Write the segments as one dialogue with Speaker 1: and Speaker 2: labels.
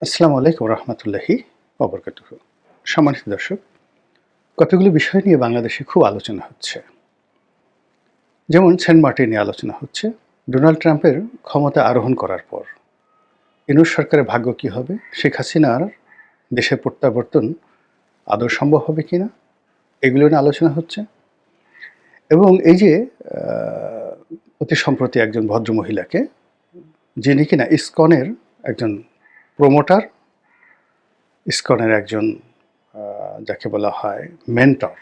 Speaker 1: আসসালামু আলাইকুম রহমতুল্লাহি ওবরকাতুহু। সম্মানিত দর্শক, কতগুলো বিষয় নিয়ে বাংলাদেশে খুব আলোচনা হচ্ছে। যেমন সেন্ট মার্টিন নিয়ে আলোচনা হচ্ছে। ডোনাল্ড ট্রাম্পের ক্ষমতা আরোহণ করার পর ইউনূস সরকারের ভাগ্য কী হবে? শেখ হাসিনার দেশে প্রত্যাবর্তন আদৌ সম্ভব হবে কিনা? এগুলো নিয়ে আলোচনা হচ্ছে। এবং এই যে অতি সম্প্রতি একজন ভদ্রমহিলাকে, যিনি কিনা ইসকনের একজন প্রমোটার, ইসকনের একজন যাকে বলা হয় মেন্টর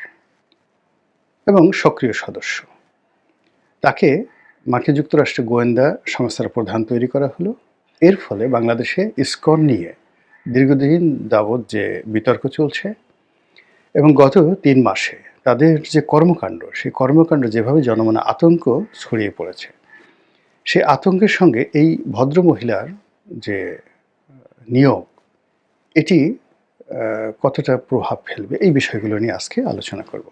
Speaker 1: এবং সক্রিয় সদস্য, তাকে মার্কিন যুক্তরাষ্ট্রের গোয়েন্দা সংস্থার প্রধান তৈরি করা হলো। এর ফলে বাংলাদেশে ইসকন নিয়ে দীর্ঘদিন যাবৎ যে বিতর্ক চলছে এবং গত ৩ মাসে তাদের যে কর্মকাণ্ড, সেই কর্মকাণ্ড যেভাবে জনমনে আতঙ্ক ছড়িয়ে পড়েছে, সেই আতঙ্কের সঙ্গে এই ভদ্রমহিলার যে নিয়োগ, এটি কতটা প্রভাব ফেলবে, এই বিষয়গুলো নিয়ে আজকে আলোচনা করব।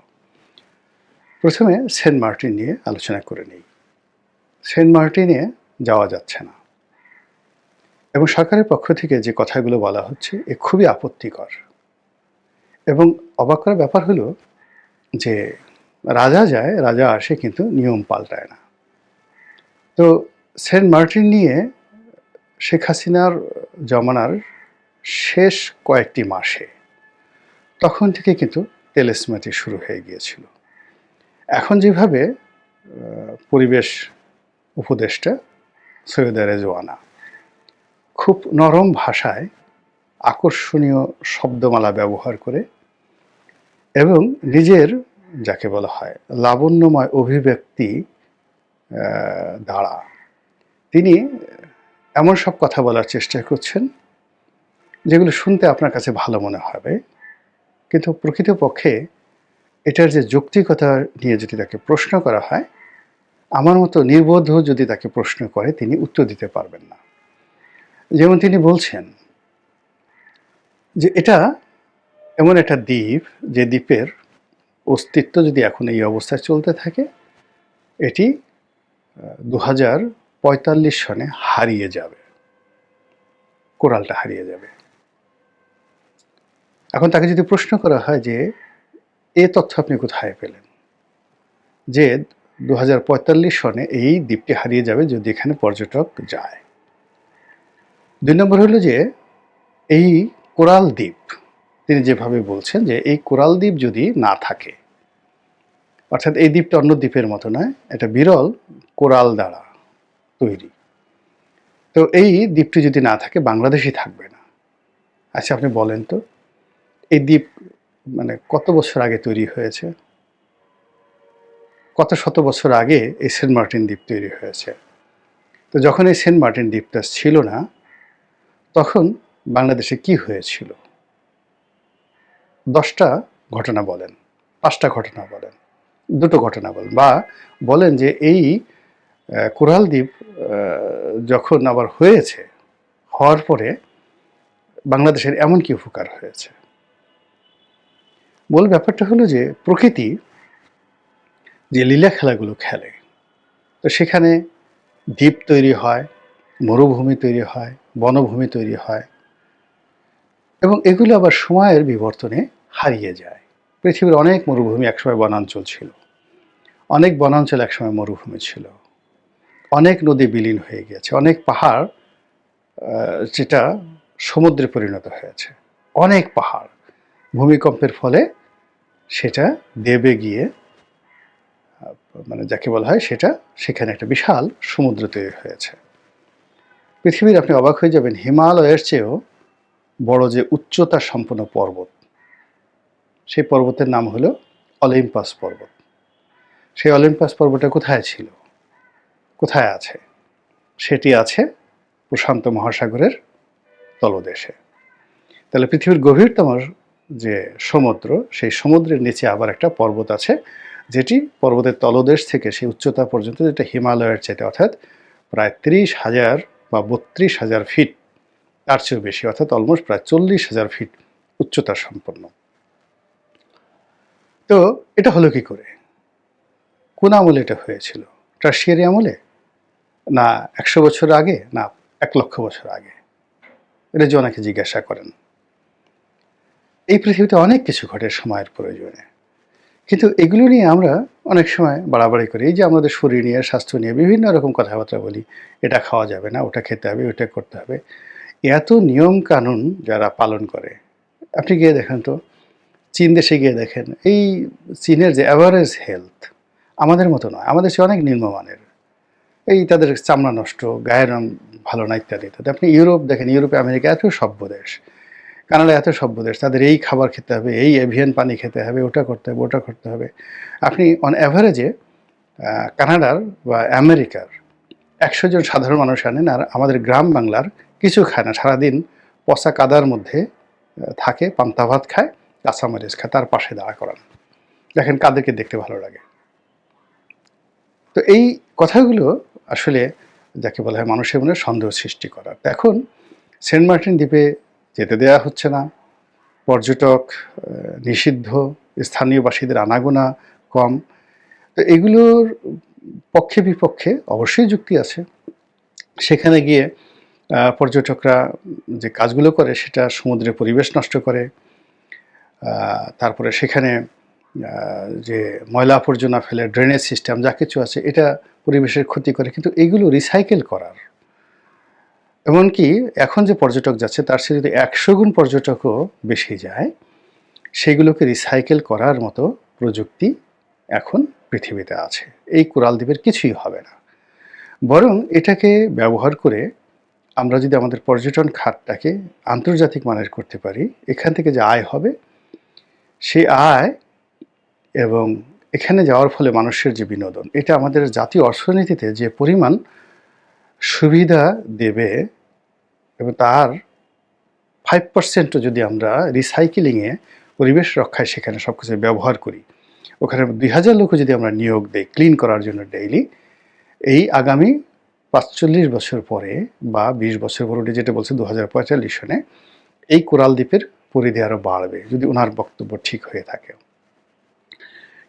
Speaker 1: প্রথমে সেন্ট মার্টিন নিয়ে আলোচনা করে নিই। সেন্ট মার্টিনে যাওয়া যাচ্ছে না এবং সরকারের পক্ষ থেকে যে কথাগুলো বলা হচ্ছে এ খুবই আপত্তিকর। এবং অবাক করার ব্যাপার হলো যে রাজা যায়, রাজা আসে, কিন্তু নিয়ম পাল্টায় না। তো সেন্ট মার্টিন নিয়ে শেখ হাসিনার জমানার শেষ কয়েকটি মাসে তখন থেকে কিন্তু তেলেস্মাটি শুরু হয়ে গিয়েছিল। এখন যেভাবে পরিবেশ উপদেষ্টা সৈয়দা রেজওয়ানা খুব নরম ভাষায় আকর্ষণীয় শব্দমালা ব্যবহার করে এবং নিজের যাকে বলা হয় লাবণ্যময় অভিব্যক্তি দ্বারা তিনি এমন সব কথা বলার চেষ্টা করছেন যেগুলো শুনতে আপনার কাছে ভালো মনে হবে, কিন্তু প্রকৃতপক্ষে এটার যে যৌক্তিকতা নিয়ে যদি তাকে প্রশ্ন করা হয়, আমার মতো নির্বোধ যদি তাকে প্রশ্ন করে, তিনি উত্তর দিতে পারবেন না। যেমন তিনি বলছেন যে এটা এমন একটা দ্বীপ, যে দ্বীপের অস্তিত্ব যদি এখন এই অবস্থায় চলতে থাকে, এটি 2045 সনে হারিয়ে যাবে, কোরালটা হারিয়ে যাবে। এখন তাকে যদি প্রশ্ন করা হয় যে এ তথ্য আপনি কোথায় পেলেন যে 2045 সনে এই দ্বীপটি হারিয়ে যাবে যদি এখানে পর্যটক যায়? 2 নম্বর হলো যে এই কোরাল দ্বীপ, তিনি যেভাবে বলছেন যে এই কোরাল দ্বীপ যদি না থাকে, অর্থাৎ এই দ্বীপটা অন্য দ্বীপের মতো নয়, এটা বিরল কোরাল দ্বারা তৈরি, তো এই দ্বীপটি যদি না থাকে, বাংলাদেশই থাকবে না। আচ্ছা, আপনি বলেন তো, এই দ্বীপ মানে কত বছর আগে তৈরি হয়েছে? কত শত বছর আগে এই সেন্ট মার্টিন দ্বীপ তৈরি হয়েছে। তো যখন এই সেন্ট মার্টিন দ্বীপটা ছিল না, তখন বাংলাদেশে কি হয়েছিল? 10টা ঘটনা বলেন, 5টা ঘটনা বলেন, 2টো ঘটনা বলেন, বা বলেন যে এই কোরাল দ্বীপ যখন আবার হয়েছে, হওয়ার পরে বাংলাদেশের এমন কি উপকার হয়েছে। মূল ব্যাপারটা হলো যে প্রকৃতি যে লীলা খেলাগুলো খেলে, তো সেখানে দ্বীপ তৈরি হয়, মরুভূমি তৈরি হয়, বনভূমি তৈরি হয়, এবং এগুলো আবার সময়ের বিবর্তনে হারিয়ে যায়। পৃথিবীর অনেক মরুভূমি একসময় বনাঞ্চল ছিল, অনেক বনাঞ্চল একসময় মরুভূমি ছিল, অনেক নদী বিলীন হয়ে গেছে, অনেক পাহাড় যেটা সমুদ্রে পরিণত হয়েছে, অনেক পাহাড় ভূমিকম্পের ফলে সেটা দেবে গিয়ে, মানে যাকে বলা হয় সেটা, সেখানে একটা বিশাল সমুদ্র তৈরি হয়েছে। পৃথিবীর, আপনি অবাক হয়ে যাবেন, হিমালয়ের চেয়েও বড় যে উচ্চতা সম্পন্ন পর্বত, সেই পর্বতের নাম হলো অলিম্পাস পর্বত। সেই অলিম্পাস পর্বতটা কোথায় ছিল, কোথায় আছে? সেটি আছে প্রশান্ত মহাসাগরের তলদেশে। তাহলে পৃথিবীর গভীরতম যে সমুদ্র, সেই সমুদ্রের নিচে আবার একটা পর্বত আছে, যেটি পর্বতের তলদেশ থেকে সেই উচ্চতা পর্যন্ত, যেটা হিমালয়ের চাইতে অর্থাৎ প্রায় 30,000 বা 32,000 ফিট, তার চেয়েও বেশি, অর্থাৎ অলমোস্ট প্রায় 40,000 ফিট উচ্চতা সম্পন্ন। তো এটা হলো কি করে? কোন আমলে এটা হয়েছিল? টারশিয়ারি আমলে, না 100 বছর আগে, না 1 লক্ষ বছর আগে? রেজওয়ানাকে জিজ্ঞাসা করেন। এই পৃথিবীতে অনেক কিছু ঘটে সময়ের প্রয়োজনে, কিন্তু এগুলো নিয়ে আমরা অনেক সময় বাড়াবাড়ি করি। এই যে আমাদের শরীর নিয়ে, স্বাস্থ্য নিয়ে বিভিন্ন রকম কথাবার্তা বলি, এটা খাওয়া যাবে না, ওটা খেতে হবে, ওটা করতে হবে। এত নিয়ম কানুন যারা পালন করে, আপনি গিয়ে দেখেন তো, চীন দেশে গিয়ে দেখেন, এই চীনের যে অ্যাভারেজ হেলথ আমাদের মতো নয়, আমাদের চেয়ে অনেক নিম্নমানের। এই তাদের চামড়া নষ্ট, গায়ের রং ভালো না, ইত্যাদি ইত্যাদি। আপনি ইউরোপ দেখেন, ইউরোপে, আমেরিকা এত সভ্য দেশ, কানাডা এত সভ্য দেশ, তাদের এই খাবার খেতে হবে, এই এভিয়ান পানি খেতে হবে, ওটা করতে হবে, ওটা করতে হবে। আপনি অন অ্যাভারেজে কানাডার বা আমেরিকার ১০০ জন সাধারণ মানুষ আনেন, আর আমাদের গ্রাম বাংলার কিছু খায় না, সারাদিন পচা কাদার মধ্যে থাকে, পান্তা ভাত খায়, কাঁচামরিচ খায়, তার পাশে দাঁড়া করান। দেখেন কাদেরকে দেখতে ভালো লাগে। তো এই কথাগুলো আসলে যাকে বলা হয় মানুষের মনে সন্দেহ সৃষ্টি করার। এখন সেন্ট মার্টিন দ্বীপে যেতে দেওয়া হচ্ছে না, পর্যটক নিষিদ্ধ, স্থানীয়বাসীদের আনাগোনা কম। তো এগুলোর পক্ষে বিপক্ষে অবশ্যই যুক্তি আছে। সেখানে গিয়ে পর্যটকরা যে কাজগুলো করে সেটা সমুদ্রের পরিবেশ নষ্ট করে, তারপরে সেখানে যে ময়লা আবর্জনা ফেলে, ড্রেনেজ সিস্টেম যা কিছু আছে এটা পরিবেশের ক্ষতি করে। কিন্তু এগুলো রিসাইকেল করার, এমনকি এখন যে পর্যটক যাচ্ছে তার চেয়ে যদি ১০০ গুণ পর্যটকও বেশি যায়, সেগুলোকে রিসাইকেল করার মতো প্রযুক্তি এখন পৃথিবীতে আছে। এই কোরাল দ্বীপের কিছুই হবে না, বরং এটাকে ব্যবহার করে আমরা যদি আমাদের পর্যটন খাতটাকে আন্তর্জাতিক মানের করতে পারি, এখান থেকে যে আয় হবে, সেই আয় এবং এখানে যাওয়ার ফলে মানুষের যে বিনোদন, এটা আমাদের জাতীয় অর্থনীতিতে যে পরিমাণ সুবিধা দেবে, এবং তার 5% যদি আমরা রিসাইকেলিংয়ে, পরিবেশ রক্ষায় সেখানে সব কিছু ব্যবহার করি, ওখানে ২০০০ লোকও যদি আমরা নিয়োগ দেই ক্লিন করার জন্য ডেইলি, এই আগামী ৪৫ বছর পরে বা ২০ বছর পরে, যেটা বলছে ২০৪৫ সনে, এই কোরাল দ্বীপের পরিধি আরও বাড়বে যদি ওনার বক্তব্য ঠিক হয়ে থাকে।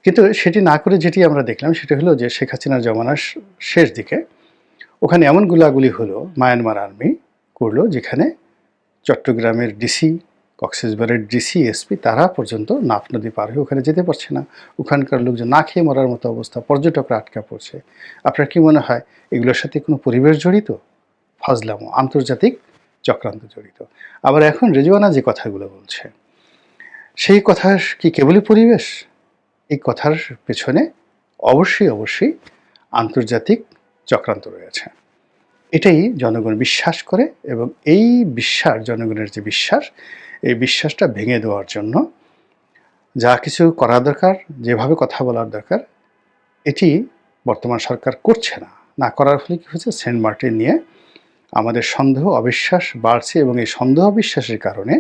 Speaker 1: কিন্তু সেটি না করে যেটি আমরা দেখলাম সেটা হলো যে শেখ হাসিনার জমানার শেষ দিকে ওখানে এমন গুলাগুলি হলো, মায়ানমার আর্মি করলো, যেখানে চট্টগ্রামের ডিসি, কক্সবাজারের ডিসি, এসপি তারা পর্যন্ত নাফ নদী পার হয়ে ওখানে যেতে পারছে না। ওখানকার লোকজন না খেয়ে মরার মতো অবস্থা, পর্যটকরা আটকা পড়ছে। আপনার কি মনে হয় এগুলোর সাথে কোনো পরিবেশ জড়িত? ফাজলামো, আন্তর্জাতিক চক্রান্ত জড়িত। আবার এখন রেজওয়ানা যে কথাগুলো বলছে, সেই কথা কি কেবলই পরিবেশ? এই কথার পেছনে অবশ্যই অবশ্যই আন্তর্জাতিক চক্রান্ত রয়েছে। এটাই জনগণ বিশ্বাস করে, এবং এই বিশ্বাস, জনগণের যে বিশ্বাস, এই বিশ্বাসটা ভেঙে দেওয়ার জন্য যা কিছু করা দরকার, যেভাবে কথা বলার দরকার, এটি বর্তমান সরকার করছে না। না করার ফলে কী হচ্ছে, সেন্ট মার্টিন নিয়ে আমাদের সন্দেহ অবিশ্বাস বাড়ছে, এবং এই সন্দেহ অবিশ্বাসের কারণে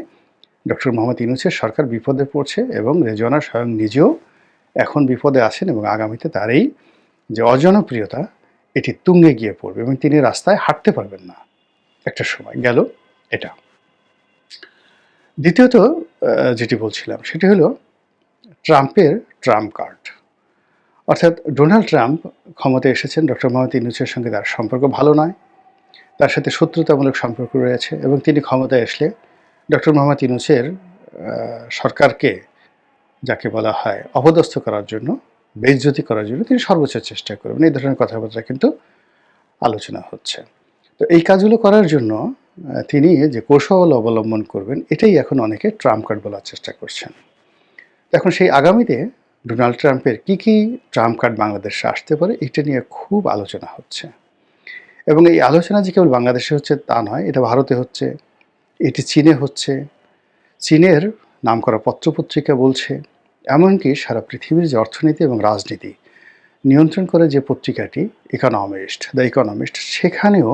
Speaker 1: ডক্টর মোহাম্মদ ইউনূসের সরকার বিপদে পড়ছে, এবং রেজওয়ানা স্বয়ং নিজেও এখন বিপদে আছেন, এবং আগামীতে তার এই যে অজনপ্রিয়তা, এটি তুঙ্গে গিয়ে পড়বে, এবং তিনি রাস্তায় হাঁটতে পারবেন না একটা সময় গেল। এটা দ্বিতীয়ত যেটি বলছিলাম সেটি হলো ট্রাম্পের ট্রাম্প কার্ড। অর্থাৎ ডোনাল্ড ট্রাম্প ক্ষমতায় এসেছেন, ডক্টর মোহাম্মদ ইউনূসের সঙ্গে তার সম্পর্ক ভালো নয়, তার সাথে শত্রুতামূলক সম্পর্ক রয়েছে, এবং তিনি ক্ষমতায় আসলে ডক্টর মোহাম্মদ ইউনূসের সরকারকে, যাকে বলা হয় অপদস্থ করার জন্য, বেইজ্জতি করার জন্য তিনি সর্বোচ্চ চেষ্টা করবেন। এই ধরনের কথাবার্তা কিন্তু আলোচনা হচ্ছে। তো এই কাজগুলো করার জন্য তিনি যে কৌশল অবলম্বন করবেন, এটাই এখন অনেকে ট্রাম্প কার্ড বলার চেষ্টা করছেন। এখন সেই আগামীতে ডোনাল্ড ট্রাম্পের কী কী ট্রাম্প কার্ড বাংলাদেশে আসতে পারে, এটা নিয়ে খুব আলোচনা হচ্ছে। এবং এই আলোচনা যে কেবল বাংলাদেশে হচ্ছে তা নয়, এটা ভারতে হচ্ছে, এটি চীনে হচ্ছে, চীনের নামকরা পত্রপত্রিকা বলছে, এমনকি সারা পৃথিবীর যে অর্থনীতি এবং রাজনীতি নিয়ন্ত্রণ করে যে পত্রিকাটি দ্য ইকোনমিস্ট, সেখানেও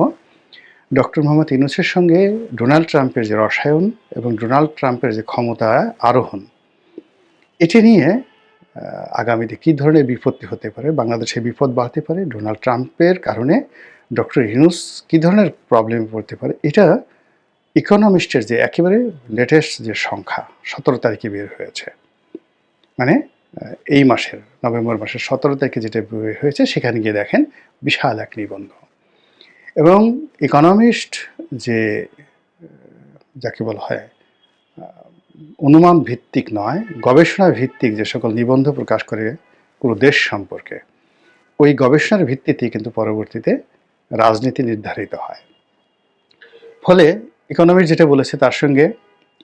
Speaker 1: ডক্টর মোহাম্মদ ইউনূসের সঙ্গে ডোনাল্ড ট্রাম্পের যে রসায়ন এবং ডোনাল্ড ট্রাম্পের যে ক্ষমতা আরোহণ, এটি নিয়ে আগামীতে কী ধরনের বিপত্তি হতে পারে, বাংলাদেশে বিপদ বাড়তে পারে, ডোনাল্ড ট্রাম্পের কারণে ডক্টর ইউনূস কী ধরনের প্রবলেমে পড়তে পারে, এটা ইকোনমিস্টের যে একেবারে লেটেস্ট যে সংখ্যা 17 তারিখে বের হয়েছে, মানে এই মাসের নভেম্বর মাসের 17 তারিখে যেটা বের হয়েছে, সেখানে গিয়ে দেখেন বিশাল এক নিবন্ধ। এবং ইকোনমিস্ট যে যাকে বলা হয় অনুমান ভিত্তিক নয়, গবেষণা ভিত্তিক যে সকল নিবন্ধ প্রকাশ করে কোনো দেশ সম্পর্কে, ওই গবেষণার ভিত্তিতে কিন্তু পরবর্তীতে রাজনীতি নির্ধারিত হয়। ফলে ইকোনমিস্ট যেটা বলেছে তার সঙ্গে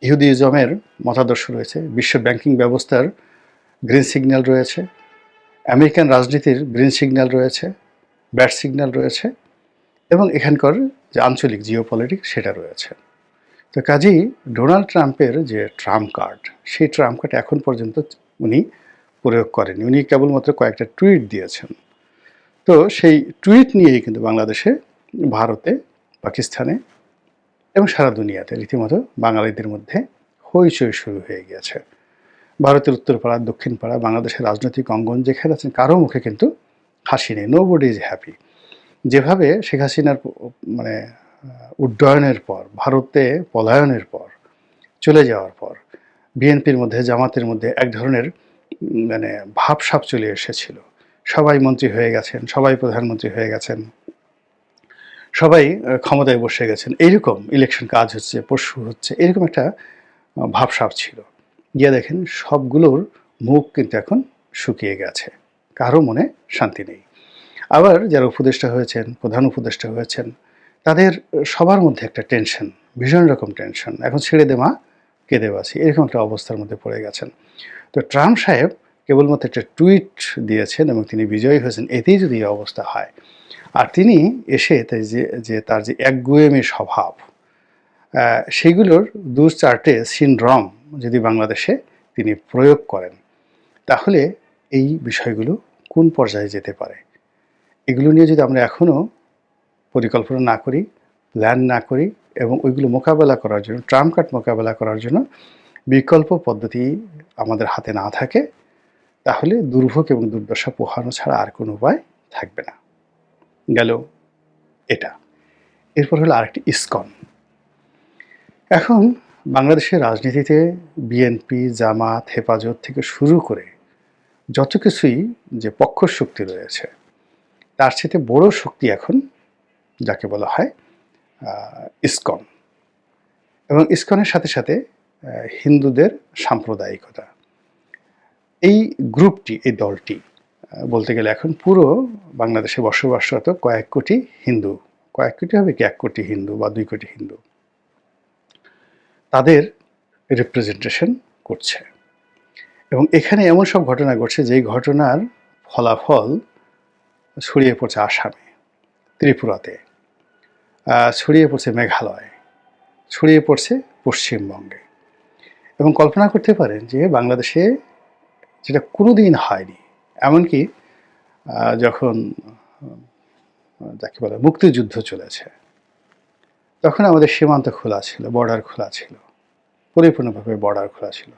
Speaker 1: ইহুদিজমের মতাদর্শ রয়েছে, বিশ্ব ব্যাংকিং ব্যবস্থার গ্রিন সিগন্যাল রয়েছে, আমেরিকান রাজনীতির গ্রিন সিগন্যাল রয়েছে, ব্যাড সিগন্যাল রয়েছে, এবং এখানকার যে আঞ্চলিক জিওপলিটিক্স সেটা রয়েছে। তো কাজেই ডোনাল্ড ট্রাম্পের যে ট্রাম্প কার্ড, সেই ট্রাম্প কার্ড এখন পর্যন্ত উনি প্রয়োগ করেনি। উনি কেবলমাত্র কয়েকটা টুইট দিয়েছেন। তো সেই টুইট নিয়েই কিন্তু বাংলাদেশে, ভারতে, পাকিস্তানে এবং সারা দুনিয়াতে রীতিমতো বাঙালিদের মধ্যে হইচই শুরু হয়ে গিয়েছে। ভারতের উত্তরপাড়া, দক্ষিণ পাড়া, বাংলাদেশের রাজনৈতিক অঙ্গন যেখানে আছেন, কারো মুখে কিন্তু হাসি নেই। Nobody is happy. যেভাবে শেখ হাসিনার মানে উড্ডয়নের পর, ভারতে পলায়নের পর, চলে যাওয়ার পর বিএনপির মধ্যে, জামাতের মধ্যে এক ধরনের মানে ভাবসাব চলে এসেছিল। সবাই মন্ত্রী হয়ে গেছেন, সবাই প্রধানমন্ত্রী হয়ে গেছেন, সবাই ক্ষমতায় বসে গেছেন, এইরকম ইলেকশন কাজ হচ্ছে, পরশু হচ্ছে, এরকম একটা ভাবসাব ছিল। গিয়ে দেখেন সবগুলোর মুখ কিন্তু এখন শুকিয়ে গেছে, কারো মনে শান্তি নেই। আবার যারা উপদেষ্টা হয়েছেন, প্রধান উপদেষ্টা হয়েছেন, তাদের সবার মধ্যে একটা টেনশন, ভীষণ রকম টেনশন। এখন ছেড়ে দে মা, কেঁদে বাসি, এরকম একটা অবস্থার মধ্যে পড়ে গেছেন। তো ট্রাম্প সাহেব কেবলমাত্র একটা টুইট দিয়েছেন এবং তিনি বিজয়ী হয়েছেন, এতেই যদি এই অবস্থা হয়। আর তিনি এসে তার যে একগুঁয়েমি স্বভাব, সেগুলোর দু চারটে সিনড্রোম যদি বাংলাদেশে তিনি প্রয়োগ করেন, তাহলে এই বিষয়গুলো কোন পর্যায়ে যেতে পারে, এগুলো নিয়ে যদি আমরা এখনও পরিকল্পনা না করি, প্ল্যান না করি, এবং ওইগুলো মোকাবেলা করার জন্য, ট্রাম্প কার্ড মোকাবেলা করার জন্য বিকল্প পদ্ধতি আমাদের হাতে না থাকে, তাহলে দুর্ভোগ এবং দুর্দশা পোহানো ছাড়া আর কোনো উপায় থাকবে না। গেল এটা। এরপর হলো আরেকটি ইসকন। এখন বাংলাদেশের রাজনীতিতে বিএনপি, জামাত, হেফাজত থেকে শুরু করে যত কিছুই যে পক্ষ শক্তি রয়েছে, তার সাথে বড় শক্তি এখন যাকে বলা হয় ইসকন। এবং ইসকনের সাথে সাথে হিন্দুদের সাম্প্রদায়িকতা। এই গ্রুপটি, এই দলটি বলতে গেলে এখন পুরো বাংলাদেশে বসবাসরত কয়েক কোটি হিন্দু, কয়েক কোটি হবে কি 1 কোটি হিন্দু বা 2 কোটি হিন্দু, তাদের রিপ্রেজেন্টেশন করছে। এবং এখানে এমন সব ঘটনা ঘটছে যেই ঘটনার ফলাফল ছড়িয়ে পড়ছে আসামে, ত্রিপুরাতে, ছড়িয়ে পড়ছে মেঘালয়, ছড়িয়ে পড়ছে পশ্চিমবঙ্গে। এবং কল্পনা করতে পারেন যে বাংলাদেশে যেটা কোনোদিন হয়নি, এমনকি যখন যাকে বলে মুক্তিযুদ্ধ চলেছে, তখন আমাদের সীমান্ত খোলা ছিল, বর্ডার খোলা ছিল, পরিপূর্ণভাবে বর্ডার খোলা ছিল।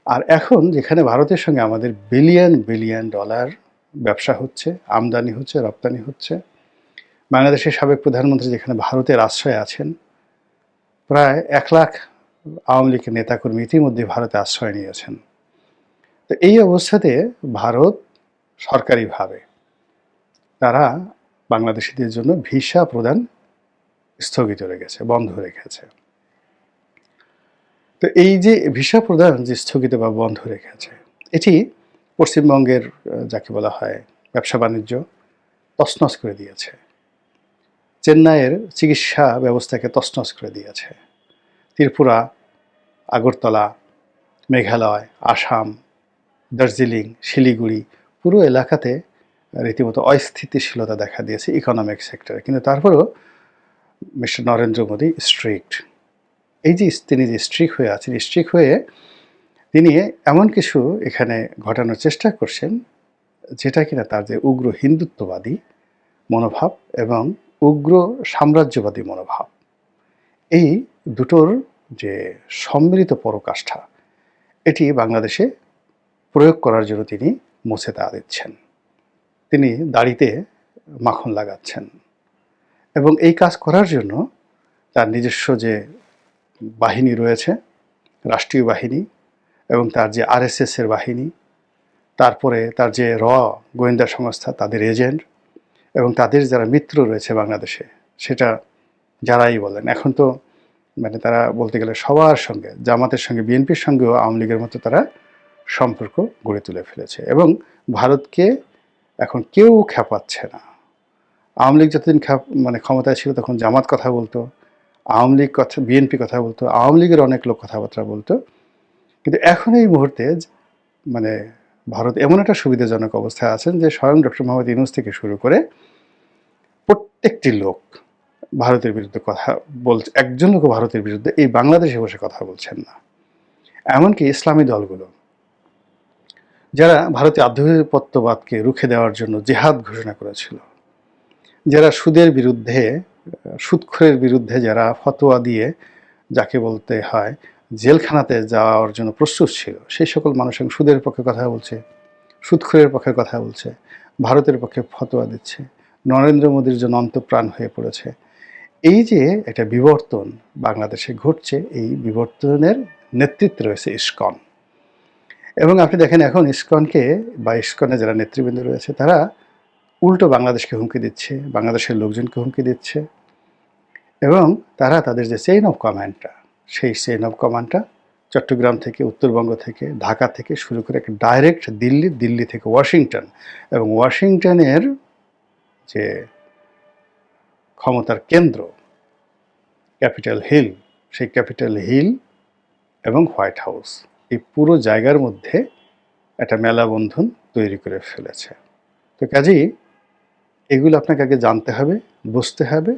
Speaker 1: আর এখন যেখানে ভারতের সঙ্গে আমাদের বিলিয়ন বিলিয়ন ডলার ব্যবসা হচ্ছে, আমদানি হচ্ছে, রপ্তানি হচ্ছে, বাংলাদেশের সাবেক প্রধানমন্ত্রী যেখানে ভারতের আশ্রয়ে আছেন, প্রায় 1 লাখ আওয়ামী লীগের নেতাকর্মী ইতিমধ্যে ভারতে আশ্রয় নিয়েছেন। তো এই অবস্থাতে ভারত সরকারিভাবে তারা বাংলাদেশিদের জন্য ভিসা প্রদান স্থগিত রেখেছে, বন্ধ রেখেছে। তো এই যে ভিসা প্রদান যে স্থগিত বা বন্ধ রেখেছে, এটি পশ্চিমবঙ্গের যাকে বলা হয় ব্যবসা বাণিজ্য তছনছ করে দিয়েছে। চেন্নাইয়ের চিকিৎসা ব্যবস্থাকে তছনছ করে দিয়েছে। ত্রিপুরা, আগরতলা, মেঘালয়, আসাম, দার্জিলিং, শিলিগুড়ি, পুরো এলাকাতে রীতিমতো অস্থিতিশীলতা দেখা দিয়েছে ইকোনমিক সেক্টরে। কিন্তু তারপরেও মিস্টার নরেন্দ্র মোদী স্ট্রিক্ট। এই যে তিনি যে স্ট্রিক্ট হয়ে আছেন, স্ট্রিক্ট হয়ে তিনি এমন কিছু এখানে ঘটানোর চেষ্টা করছেন যেটা কিনা তার যে উগ্র হিন্দুত্ববাদী মনোভাব এবং উগ্র সাম্রাজ্যবাদী মনোভাব, এই দুটোর যে সম্মিলিত পরাকাষ্ঠা, এটি বাংলাদেশে প্রয়োগ করার জন্য তিনি মোছেতা দিচ্ছেন। তিনি দাড়িতে মাখন লাগাচ্ছেন এবং এই কাজ করার জন্য তার নিজস্ব যে বাহিনী রয়েছে, রাষ্ট্রীয় বাহিনী, এবং তার যে আরএসএসের বাহিনী, তারপরে তার যে গোয়েন্দা সংস্থা, তাদের এজেন্ট, এবং তাদের যারা মিত্র রয়েছে বাংলাদেশে, সেটা যারাই বলেন। এখন তো মানে তারা বলতে গেলে সবার সঙ্গে, জামাতের সঙ্গে, বিএনপির সঙ্গেও আওয়ামী লীগের মতো তারা সম্পর্ক গড়ে তুলে ফেলেছে এবং ভারতকে এখন কেউ খেপাচ্ছে না। আওয়ামী লীগ যতদিন মানে ক্ষমতায় ছিল তখন জামাত কথা বলতো, আওয়ামী লীগ কথা, বিএনপি কথা বলতো, আওয়ামী লীগের অনেক লোক কথাবার্তা বলতো। কিন্তু এখন এই মুহূর্তে মানে ভারত এমন একটা সুবিধাজনক অবস্থায় আছেন যে স্বয়ং ডক্টর মোহাম্মদ ইউনূস থেকে শুরু করে প্রত্যেকটি লোক ভারতের বিরুদ্ধে কথা বলছে। একজন লোক ভারতের বিরুদ্ধে এই বাংলাদেশে বসে কথা বলছেন না। এমনকি ইসলামী দলগুলো যারা ভারতীয় আধিপত্যবাদকে রুখে দেওয়ার জন্য জেহাদ ঘোষণা করেছিল, যারা সুদের বিরুদ্ধে, সুদখোরের বিরুদ্ধে যারা ফতোয়া দিয়ে যাকে বলতে হয় জেলখানাতে যাওয়ার জন্য প্রস্তুত ছিল, সেই সকল মানুষ সুদের পক্ষে কথা বলছে, সুদখোরের পক্ষে কথা বলছে, ভারতের পক্ষে ফতোয়া দিচ্ছে, নরেন্দ্র মোদীর জন্য অন্তঃপ্রাণ হয়ে পড়েছে। এই যে একটা বিবর্তন বাংলাদেশে ঘটছে, এই বিবর্তনের নেতৃত্বে রয়েছে ইসকন। এবং আপনি দেখেন এখন ইসকনকে বা ইসকনে যারা নেতৃবৃন্দ রয়েছে তারা উল্টো বাংলাদেশকে হুমকি দিচ্ছে, বাংলাদেশের লোকজনকে হুমকি দিচ্ছে এবং তারা তাদের যে চেইন অফ কমান্ডটা, সেই চেইন অফ কমান্ডটা চট্টগ্রাম থেকে, উত্তরবঙ্গ থেকে, ঢাকা থেকে শুরু করে একটা ডাইরেক্ট দিল্লি, দিল্লি থেকে ওয়াশিংটন এবং ওয়াশিংটনের যে ক্ষমতার কেন্দ্র ক্যাপিটাল হিল, সেই ক্যাপিটাল হিল এবং হোয়াইট হাউস, এই পুরো জায়গার মধ্যে একটা মেলাবন্ধন তৈরি করে ফেলেছে। তো কাজেই এগুলো আপনাকে আগে জানতে হবে, বুঝতে হবে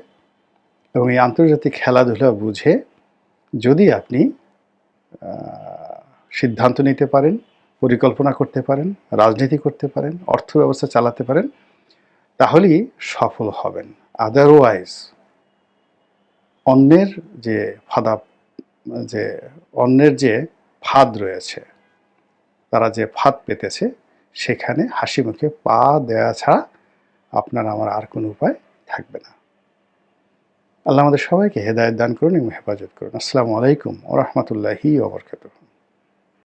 Speaker 1: এবং এই আন্তর্জাতিক খেলাধুলা বুঝে যদি আপনি সিদ্ধান্ত নিতে পারেন, পরিকল্পনা করতে পারেন, রাজনীতি করতে পারেন, অর্থ ব্যবস্থা চালাতে পারেন, তাহলেই সফল হবেন। আদারওয়াইজ অন্যের যে অন্যের যে ফাঁদ রয়েছে, তারা যে ফাঁদ পেতেছে সেখানে হাসি মুখে পা দেওয়া ছাড়া আপনার আমার আর কোনো উপায় থাকবে না। আল্লাহ আমাদের সবাইকে হেদায়েত দান করুন এবং হেফাজত করুন। আসসালামু আলাইকুম ওয়া রাহমাতুল্লাহি ওয়া বারাকাতুহু।